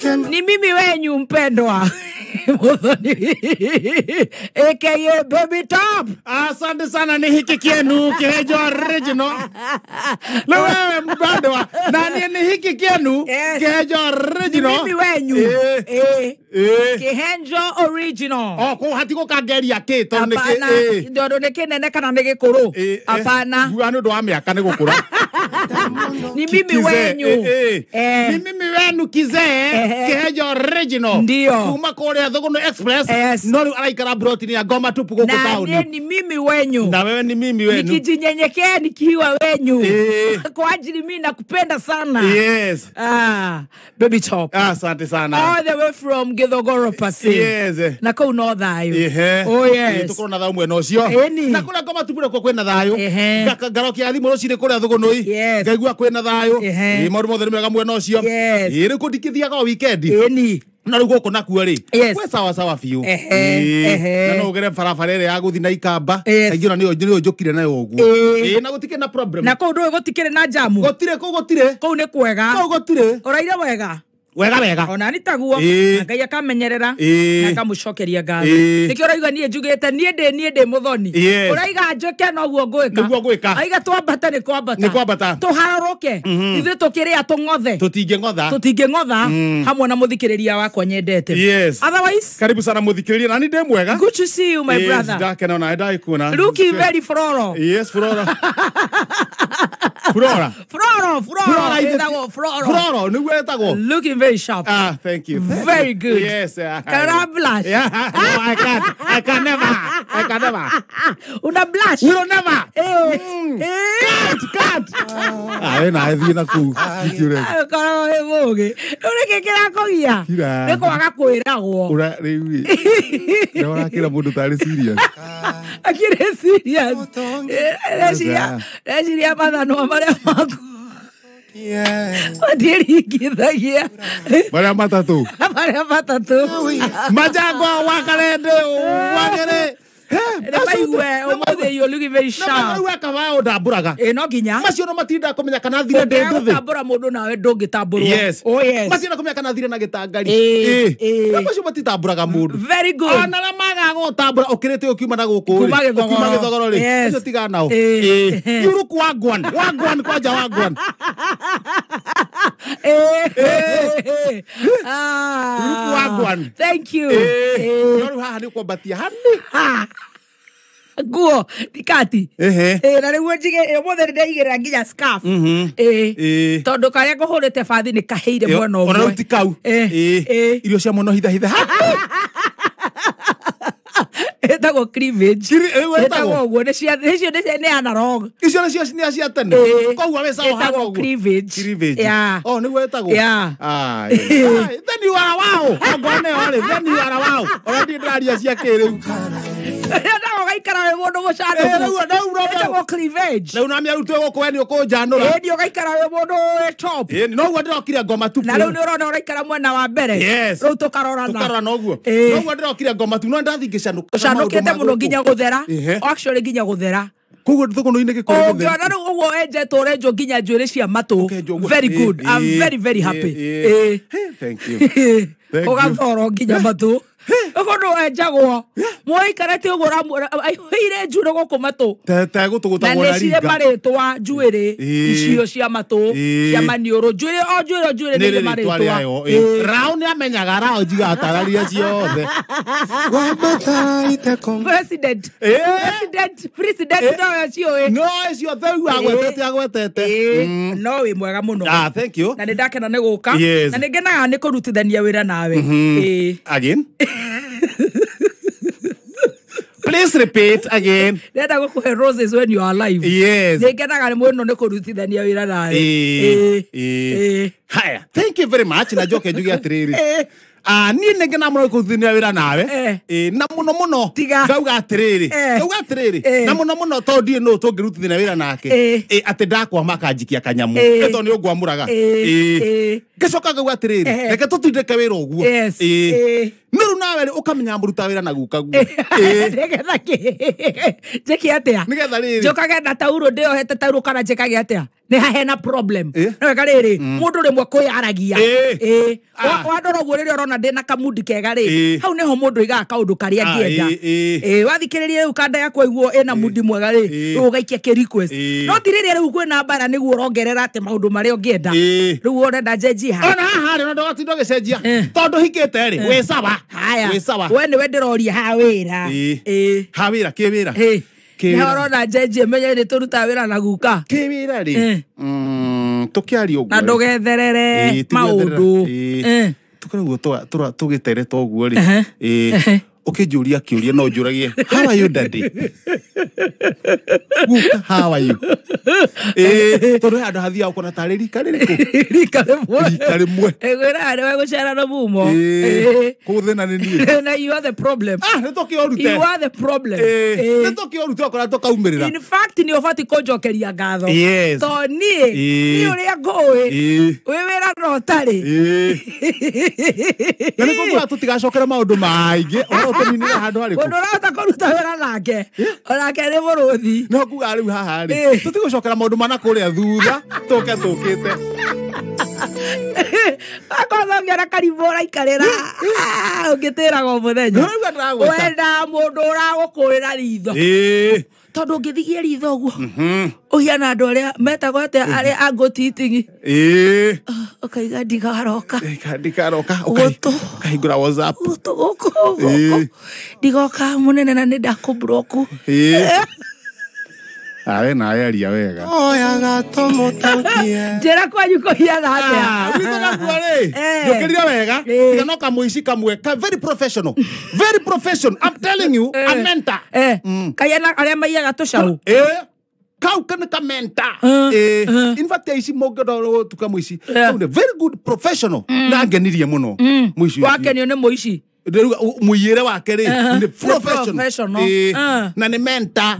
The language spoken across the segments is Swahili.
Ni mimi wenyu mpendwa. AKA Baby Top. Asante sana ni hiki kienu Kihejo original. Lewe mpendwa. Na ni hiki kienu Kihejo original. Ni mimi wenyu. Kihejo original. Ko hatiko kageria ke to ne ke ndio ne ke nene kana ne gikuru. Apana. Guano ndo ameka ne gukura. Ni mimi wenyu. Ni mimi wenu kizee Kihejo original. Ndio. Kuma Korea Thogono Express. Nori alaikara brotini ya Goma tupu huko town. Na ni mimi wenyu. Na wewe ni mimi wenu. Nikijinyenyekea nikiwa wenyu. Kwa ajili mimi nakupenda sana. Yes. Baby Top. Asante sana. All the way from Githogoro Pasi. Yes. Na ko no thayo. Oh yes. Tukoro na thayo mweno cio. Na kula Goma tupu ko kwena thayo. Garoki athi muno cire kuria Thogono i. Ngaigua kwena thayo. Mauru mothe ni mega mweno cio. Iri kundikithia go weekend. Na rugo ko nakuo ri we sawa sawa fiu na no gere farafara ire ya guthi na ikamba aigina ni njukire nayo uguo na gutike na problem na ko ndu gutikire na jamu gutire ko ni kwega ko gutire uraire wega wega ona ni taguo ngai akamenyerera na kamucokeria ngatho nikio uraiga nie njugite nie ndi muthoni uraiga njoke no guo ngwika aiga twambata ni kwambata tuharuruke ithu tukiria tungothe tutinge ngotha hamwe na muthikiriria wakwa nyendete otherwise karibu sana muthikiriria na ni ndi mwega good to see you my brother ndakena na ndai kuna looking very floro floro ni wetagwo looking very sharp. Thank you. Very good. Yes. Can I blush? Yeah. No, I can never. Una blush? You don't never. Cut. Na hivi na ku. Kana wewe. Ule kekera kogia. Niko wakakwiragwo. Ura riwi. Nora kila mundu tari serious. Akire serious. Rejiria mathano maria maku. Wadiri kithagia Maria matatu Majango wakarende wagere you're looking very sharp. No ginya. Macio no matinda kumenya kana thire nduthi. Tambura mundu nawe ndungitambura. Yes. Oh yes. Macio no kumenya kana thire na gitangari. Macio matitamburaga mundu. Very good. Ona na maga gutambura ukirite ukiuma na guku. Kuma Githogoro ri. Macio tiga nao. Yuruku wagwan kwaja wagwan. Yuruku wagwan. Thank you. Yoru haha ni kwambatia hani. Guo dikati na riguo njige mothe ndeigera nginya scarf tondu karia nguhurite bathi ni kaheire mwena umwe ona utikau irio cia muno hitha etagwo cleavage etagwo guo ni cia ni analog icio ni cia tene koguo we sawa etagwo cleavage ni wetagwo then you are wow agone ole then you are wow ora ndi ndaria cia kiriu etagwo gaikara we mundu mucandu etagwo cleavage na unamia rutwe goko we ni ukunjanura ndio gaikara we mundu top no guo ndirokire Ngoma tupu na riu ni urona uraikara mwena wa mbere riu tukarorana noguo no guo ndirokire Ngoma tu no ndathingicanukite muno nginya guthera actually nginya guthera koguo Thogono ine gikoro guthera ngona riu uguo enjetwo renjo nginya njuire cia matu very good I'm very happy thank you ugathoro nginya matu Ogono enjagwo moikarete ugo aihire njure goko matu tete gutugutagwo na ringa na maritwa njuire icio cia matu cia manioro njuire ni maritwa rao ni amenyaga rao jiga atararia ciothe president no cio no cio thau agwetete no we mwega muno thank you na ndakena ne guka na ngenaga ni kurutithania wira nawe again Please repeat again. Nenda gukuhe roses when you are alive. Yes. Ngenaga mweno ne kurutithania wira nawe. Haya. Thank you very much. Na joke njugi atiriri. Ni negena muno kurutithania wira nawe. Na muno ngauga atiriri. Na muno to ndie no tungirutithania wira nake. Ati ndakwa makanjikia kanyamu. Eto ni ugwamuraga. Ngecoka ngauga atiriri. Reke tutindeke wira uguo. Yes. No Rĩu nawe ũkamenya mũruta wĩra na guka guo. Nĩgetha njĩke atĩa? Nĩgetha rĩrĩ. Njũkage na tauro ndĩohete tauro kana njĩkage atĩa? Nĩ hena problem. Nĩwega rĩrĩ, mũndũ rĩmwe kwĩyaragia. Wandora guo rĩrĩa ũrona ndĩna kamudi kega rĩ, hau nĩho mũndũ aigaga kaũndũ karĩa angĩenda. Wathikĩrĩria rĩu kanda yakwa iguo ĩna mudi mwega rĩ, rĩu ũgaikia kĩ request. No ti rĩrĩa rĩu kwĩna mbara nĩguo ũrongerera atĩ maũndũ marĩa ũngĩenda. Rĩu ũrenda njenjie ha. Ona haha rĩ no watinda ũgĩcenjia. Tondũ hikĩte rĩ, wĩ sawa. Wĩ sawa. We nĩwe ndĩroria ha wĩra. Ha wĩra, kĩ wĩra. Nĩhorona njenjie menye nĩ tũruta wĩra na guka. Kĩ wĩra rĩ. Tũkĩaria ũguo. Na ndũgetherere maũndũ. Tũkoragwo tũgĩtereta ũguo rĩ. Ũkĩnjũria kĩũria no njũragie. How are you daddy? Guka, how are you? Tondũ handũ hathiaga ũkona tarĩ rika rĩrĩkũ? Rika rĩmwe. Rika rĩmwe. Gwĩra nĩwe gũcera na mumo. Kũthĩna nĩ niĩ. Na you are the problem. Nĩ tũkĩorute. You are the problem. Nĩ tũkĩorute okora tũkaumĩrĩra. In fact nĩ ũbati kũnjokeria ngatho. Yes. To niĩ ũrĩa ngũĩ. Wĩ wĩra no ũtarĩ. Na nĩ kũmũra tũtigacokera maũndũ maingĩ. Ũrĩa handũ harĩkũ. Mũndũ ũrahota kũruta wĩra nake. Onake nĩ mũrũthi. No kuga rĩu haha rĩ. Tũtigũcokera maũndũ mana kũrĩa thutha. Tũke tũkĩte. Akoza ngera karimbo ũraikarĩra. Ũngĩtĩraga o mũthenya. Wenda mũndũ ũragũkũrĩra ritho. Tondũ ũngĩthigia ritho ũguo. Ũhiana andũ arĩa metagwo atĩa arĩa angũtitingi. Ũkaiga ndigaroka. Ndigaroka. Ũkahingũra WhatsApp. Ndigoka mũnene na nĩ ndakũbroku. Awe na aria wega. Oyaga tũmũtaũkie. Njĩra kwanyu kũhiana atĩa. Wĩthaga kuarĩ. Ndũkĩrire wega. Tiga no kamũici kamwe. Very professional. Very professional. I'm telling you, a mentor. Kayana arĩa maiyaga tũcaũ. Kau kana kamenta. In fact ici mũngĩrwo tukamũici. Very good professional. Na ngenirie mũno. Mũici. Wakenio nĩ mũici. Mũiyĩre wake rĩ nĩ professional na nĩ mentor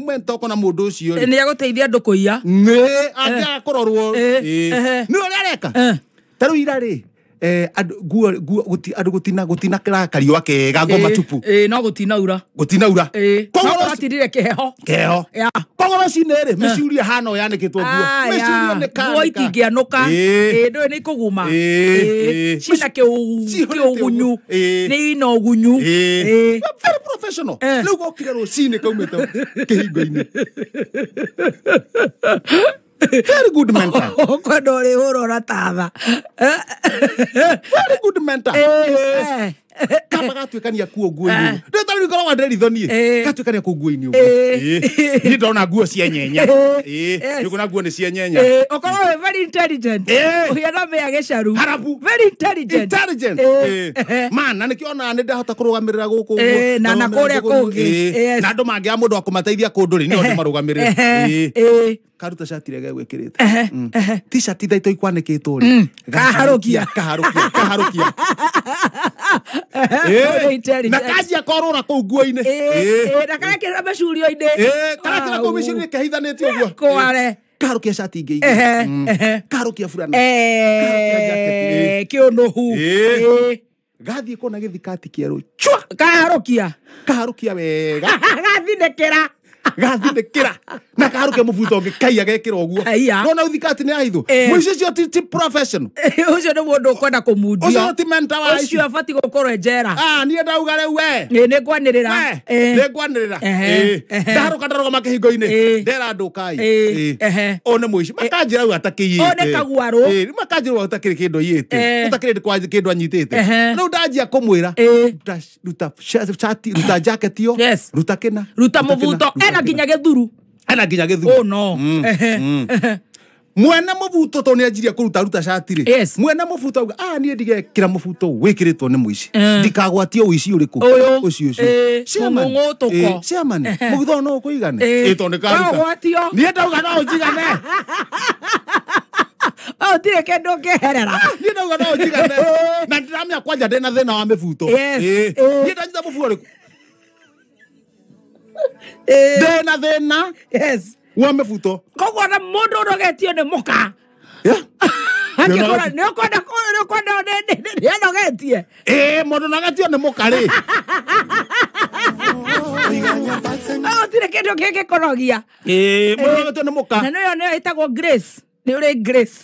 mentor kona mũndũ ũcio rĩ nĩ agũteithia andũ kũiya nĩ angĩaga kũrorwo nĩ ũrĩa areka ta rĩu ira rĩ andũ gũtina kariũa kega ngoma chupu no gũtinaura koguo atirire kĩheho koguo rũcinĩ rĩ mĩciũria hana yanĩkĩtwo guo mĩciũria nĩ kanĩka itingĩanũka ndũĩ nĩ kũguma cina kĩũgunyu nĩ ina ũgunyu very professional rĩu gokire rũcinĩ kaumĩte kĩhingo-inĩ very good mentor. Kwenda ũrĩ hũrora tatha. Very good mentor. Kama gatuĩkania kuo nguo-inĩ. Ndĩtarĩ ngoragwo ndĩrithoniĩ. Gatuĩkania kuo nguo-inĩ ũguo. Nĩ ndona nguo cia nyenya. Nĩ kuna nguo nĩ cia nyenya. Ũkorwo wĩ very intelligent. Ũhiana mĩa gĩcaru. Harabu. Very intelligent. Man, na nĩkĩona nĩ ndahota kũrũgamĩrĩra gũkũ ũguo. Na kũrĩa kũngĩ. Na andũ mangĩaga mũndũ wa kũmateithia kũndũ rĩ nĩo ndĩmarũgamĩrĩre. Karuta shati rege gwĩkĩrĩte. T-shirt thaito ikwanĩkĩtwo rĩ. Kaharukia. Na kanjia korũra kũu nguo-inĩ. Na karekĩra macurio-inĩ. Karekĩra kũu macurio-inĩ kehithanĩtio ũguo. Kware. Kaharukia shati ingĩ ingĩ. Kaharukia burana. Kĩũnũhu. Gathiĩ kũna gĩthikati kĩerũ. Kaharukia wega. Gathinĩkĩra na kaharukia mũbuto ũngĩ kaiya gekĩra ũguo. Nona ũthikati nĩ ahithũ. Mũici ũcio ti professional. Ũcio nĩ mũndũ ũkwenda kũmundio. Ũcio ti mentor wa ici. Ũcio abati gũkorwo njera. Niĩ ndauga rĩu we. Nĩ ngwanĩrĩra. Ndaharũka ndarũgama kĩhingo-inĩ. Ndera ndũkai. O nĩ mũici. Makanjĩra rĩu atakĩiyĩte. O nĩ kaguarũ. Makanjĩra rĩu atakĩrĩ kĩndũ iyĩte. Ũtakĩrĩ kĩndũ anyitĩte. Rĩu ndanjia kũmwĩra. Ruta shati, ruta jacket yo. Ruta kĩna. Ruta mũbuto. Ena nginya gĩthuru. Oh no. Mwena mũbuto to nĩ anjirie kũruta shati rĩ. Mwena mũbuto auga niĩ ndigekĩra mũbuto wĩkĩrĩtwo nĩ mũici. Ndikagwatie ũici ũrĩkũ. Ũcio. Chairman. Mũbuto no ũkũigane. To nĩ karuta. Niĩ ndauga no ũnjigane. Tire kĩndũ ngĩherera. Niĩ ndauga no ũnjigane. Na ndĩramenya kwanja ndĩna thĩna wa mĩbuto. Niĩ ndanjitha mũbuto ũrĩkũ. Ndĩna thĩna. Wa mĩbuto. Koguo na mũndũ ũnogetio nĩ mũka. Nĩũkwenda nĩanogetie. tie mundu nagatio ni mukari tire kendo keke korogia mundu nagatio ni muka na no itagwo Grace ni uri Grace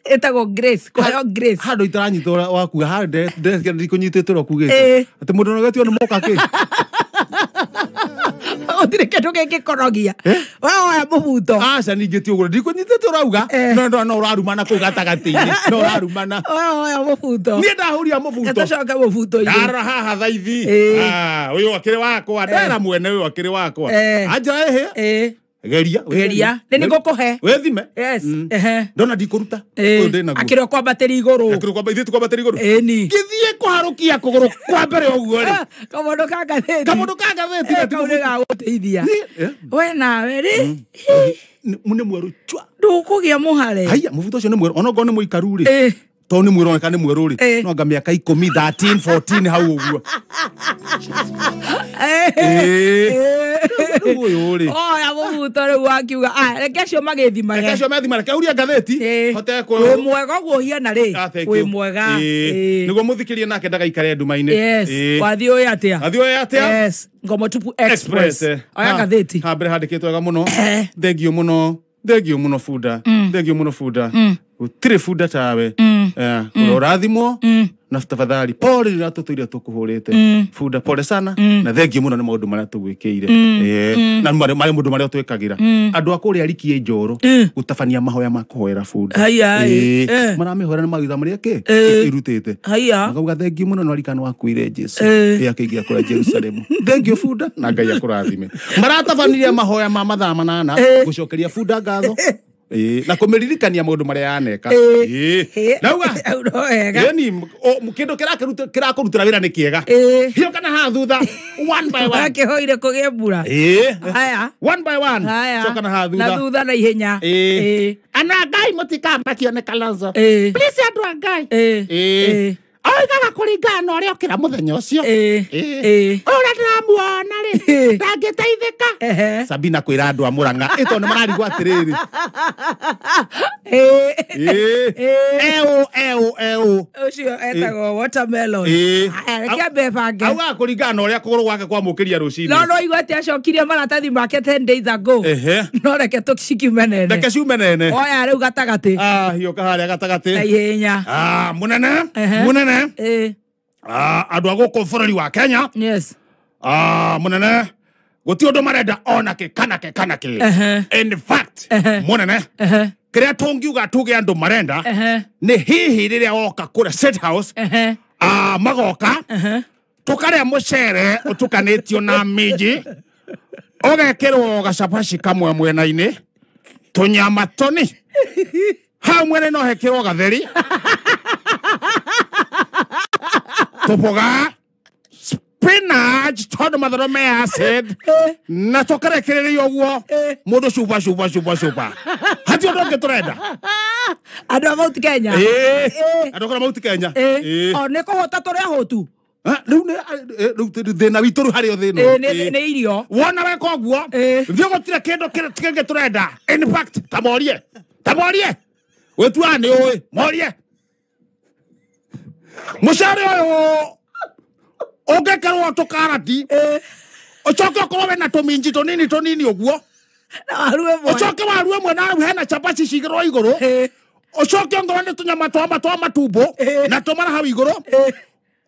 etagwo Grace kwa Grace hado itaranyitwa waku hande ndikunyitite ro kugite ati mundu nagatio ni muka ki tire kendo keke korogia wa mubuto aca ningĩ ti ũguo ndikunyitĩte ũrauga no ũrarumana kũu gatagatĩ-inĩ no ũrarumana mũbuto niĩ ndahũria mũbuto gatacoka mũbuto-inĩ ara haha thaithi ũyũ akĩrĩ wakwa ndera mwene ũyũ akĩrĩ wakwa anja ĩhĩ geria nĩ ngũkũhe wĩthime ndona ndikũruta ũyũ ndĩnaguo akĩrĩ kwambatĩria igũrũ ithuĩ twambatĩria igũrũ ngĩthiĩ kũharũkia kũgũrũ kwa mbere ũguo rĩ kamondo ka ngathĩti kau nĩ gagũteithia we nawe rĩ nĩ mwerũ chwa ndũkũgĩa mũhare haiya mũbuto ũcio nĩ mwerũ onokorwo nĩ mũikaru rĩ to nĩ mwerũ oneka nĩ mwerũ rĩ no anga mĩaka 10 13 14 hau ũguo ũyũ rĩ oya mũbuto rĩu wakiuga reke acio magĩthimage keuria ngathĩti hote wĩ mwega ũguo hiana rĩ wĩ mwega nĩguo mũthikĩrie nake ndagaikare nduma-inĩ wathiĩ ũyũ atĩa Ngomo Tupu Express oya ngathĩti ha mbere handĩkĩtwo wega mũno thengio mũno Fuda thengio mũno Fuda gũtirĩ Fuda tawe ũrathimwo na tafadhali pole rĩrĩa tũtũire tũkũhũrĩte Fuda pole sana na thengio mũno nĩ maũndũ marĩa tũgwĩkĩire na marĩ maũndũ marĩa twĩkagĩra andũ a kũrĩa Rikie Njoro gũtabania mahoya ma kũhoera Fuda maramĩhoera nĩ mawitha marĩa irutĩte makauga thengio mũno no rikana wakuire Jesu akĩingĩra kũrĩa Jerusalemu thengio Fuda na Ngai akũrathime maratabanirie mahoya ma mathaa 8 gũcokeria Fuda ngatho na kũmĩririkania maũndũ marĩa yaneka nauga yani kĩndũ kĩrakũrutĩra wĩra nĩ kĩega hiyo kana haha thutha one by one akĩhoire kũgĩa mbura haya one by one coka na haha thutha na thutha na ihenya ana Ngai mũtikambakio nĩ Kalonzo please andũ a Ngai oigaga kũringana ũrĩa ũkĩra mũthenya ũcio ũrĩa ndĩramuona rĩ ndangĩteithĩka Sabina kwĩra andũ a Mũrang'a ĩto nĩ mararigwo atĩrĩrĩ ũcio etagwo watermelon reke mbebange augaga kũringana ũrĩa kũgũrũ gwake kwamũkĩria rũcinĩ no igua atĩ acokirie maratathi make 10 days ago no reke tũcikiume nene reke ciume nene oya rĩu gatagatĩ hiũka harĩa gatagatĩ na ihenya mũnene andũ a gũkũ bũrũri wa Kenya mũnene gũtirĩ ũndũ marenda onake kanake in fact mũnene kĩrĩa tũngiuga tuge andũ marenda nĩ hihi rĩrĩa woka kũrĩa State House magoka tũkarĩa mũcere ũtukanĩtio na minji ũgekĩrwo gacabaci kamwe mwena-inĩ tũnyama tũni hau mwene no hekĩrwo gatheri tũboga spinach tondũ matharũ me acid na tũkarekereria ũguo mũndũ cuba hati ũndũ ũngĩ tũrenda andũ a Mount Kenya andũ a Mount Kenya nĩ kũhũta tũrĩa hũtu rĩu thĩna witũ rĩu harĩa thĩna nĩ irio wona weka ũguo thiĩ gũtirĩ kĩndũ kĩngĩ tũrenda in fact ta morie wĩtuaga nĩ ũĩ morie mũcere ũyũ ũngĩkerwo tũkarati ũcoke ũkorwo wĩna tũminji tũnini ũguo ũcoke waru ĩmwe na hena chapaci cigĩrwo igũrũ ũcoke ongorwo nĩ tũnyama twa matumbo na tũmara hau igũrũ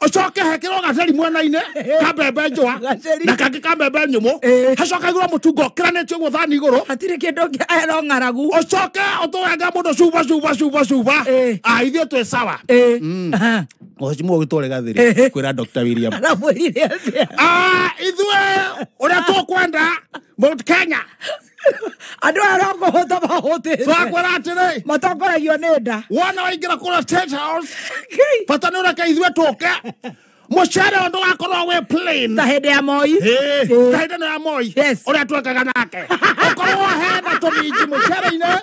ũcoke hekĩrwo gatheri mwena-inĩ ka mbembe njũa na kangĩ ka mbembe nyũmũ hacoka igũrũ mũtungo ũkĩranĩtio ũguo thani igũrũ hatirĩ kĩndũ kĩa no ng'aragu ũcoke ũtũrenga mũndũ cuba ithuĩ twĩ sawa Mheshimiwa ũgĩtware gatheri kwĩra Dr. William ithuĩ ũrĩa tũkwenda Mount Kenya andũ arĩa kũhũta mahũtĩte twakwĩra atĩrĩ matongoragio nĩ nda wona waingĩra kũrĩa State House bata nĩ ũreke ithuĩ tũke mũcere ũndũ wakorwo wĩ plain ta hĩndĩ ya Moi ta hĩndĩ ya Moi ũrĩa twekaga nake ũkorwo hena tũminji mũcere-inĩ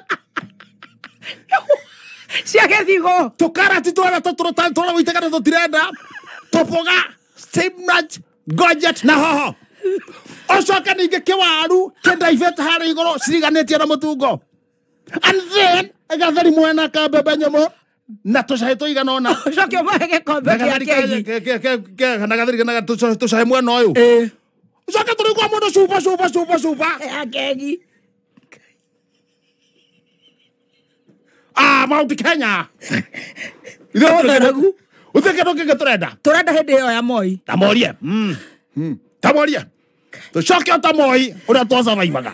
ciagethigwo tũkarati tũrĩa tũrĩa gũitegana tũtirenda tũboga spinach gojet na hoho ũcoke ningĩ kĩwaru kĩndaibĩte harĩa igũrũ ciriganĩtie na mũtungo and then gatheri mwena ka mbembe nyũmũ Na tucahe tuigana ona. Coke ũmahe gĩkombe gĩa kegi. Kana gathiri kana tucahe mwena ũyũ. Coke tũrĩ kwa mũndũ cuba. Ya kegi. Mount Kenya. Utheke ndo kenge turenda hindi yo ya Moi. Tamorie. Tamorie. Tucoke Tamoi uria twasavaivaga.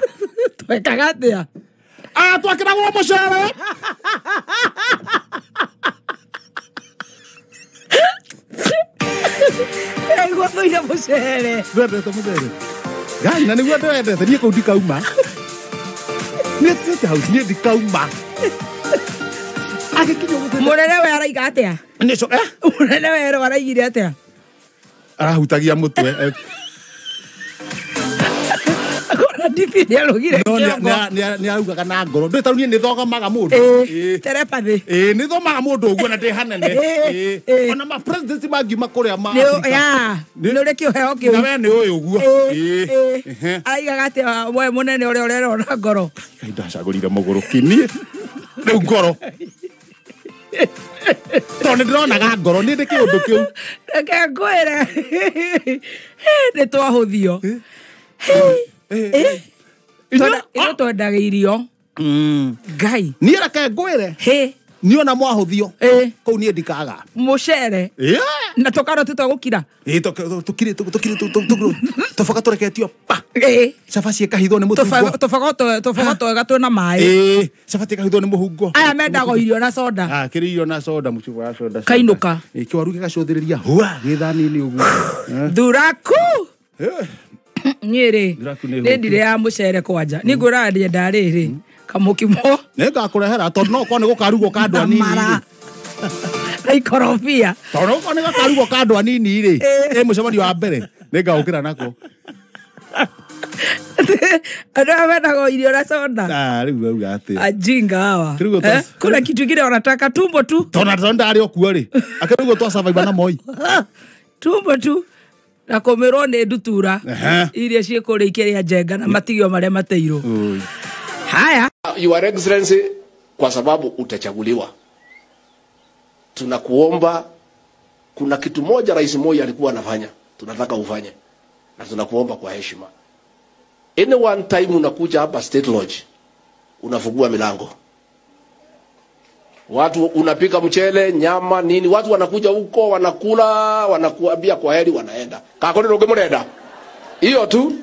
Twekaga atia? Twakiragwo mucere. Ego tuire mucere. Twendete mucere. Gai na niguo ndwendete nie kau ndikauma. Nie tete hau nie ndikauma. Munene we araiga atia? Nico Munene we araigire atia? Arahutagia mutwe. Akona dipi arugire. Ni araugaga na ngoro. Ndĩ tarunie nĩ thogamaga mũndũ. Telepathy. Nĩ thomaga mũndũ ũguo na ndĩ hanene. Ona ma president mangiuma kũrĩa ma. Nĩ ũrĩ kĩheo kĩu. Na we nĩ ũyũ ũguo. Aigaga atia we munene ũrĩa ũrerona ngoro. Ngai ndacagũrire mũgũrũ kinie. Rĩu ngoro. Tone ndĩronaga ngoro nĩ ndĩ kĩũndũ kĩu. Reke ngwĩre. Nĩ twahuthio. Ino twendaga irio. Ngai. Niĩ reke ngwĩre. Niĩ ona mwahuthio. Kũu niĩ ndikaga. Mũcere. Na tũkaroti twagũkira. Tũkire tũboga tũreketio pa. Cabaci ĩkahithwo nĩ mũtungo. Tũboga twega twĩna maĩ. Cabaci ĩkahithwo nĩ mũhungo. Aya mendago irio na soda. Kĩrĩ irio na soda mũcibo ya soda. Kainũka. Kĩwaru gĩgacũthĩrĩria hua gĩthani-inĩ ũguo. Thuraku. Nyere. Nĩ ndire ya mũcere kwanja. Nĩ ngũraga ndienda rĩrĩ. Kamũkimo. Nĩ ngakũrehera tondũ no ũkorwo nĩ gũkarugwo ka andũ anini. Na ikorobia. Tondũ ũkorwo nĩ gũkarugwo ka andũ anini rĩ. Mũcemanio wa mbere nĩ ngagũkĩra nako. Andũ aya mendago irio na soda. Rĩu auga atĩ. Ajinga hawa. Kuna kitu kingine wanataka tumbo tu. Tondũ ndarĩ o kuo rĩ. Akĩrugwo twasurvive na Moi. Tumbo tu. Na kũmĩrwo nĩ ndutura. Iria ciĩkũrĩikĩria njenga na matigio marĩa mateirwo. Haya. Your Excellency, kwa sababu utachaguliwa, tunakuomba, kuna kitu moja Rais Moi alikuwa anafanya, tunataka ufanye, na tunakuomba kwa heshima. Any one time unakuja hapa State Lodge, unafungua milango, watu unapika mchele, nyama, nini, watu wanakuja huko, wanakula, wanakuambia kwa heri, wanaenda. Kakoni roge murenda. Hiyo tu.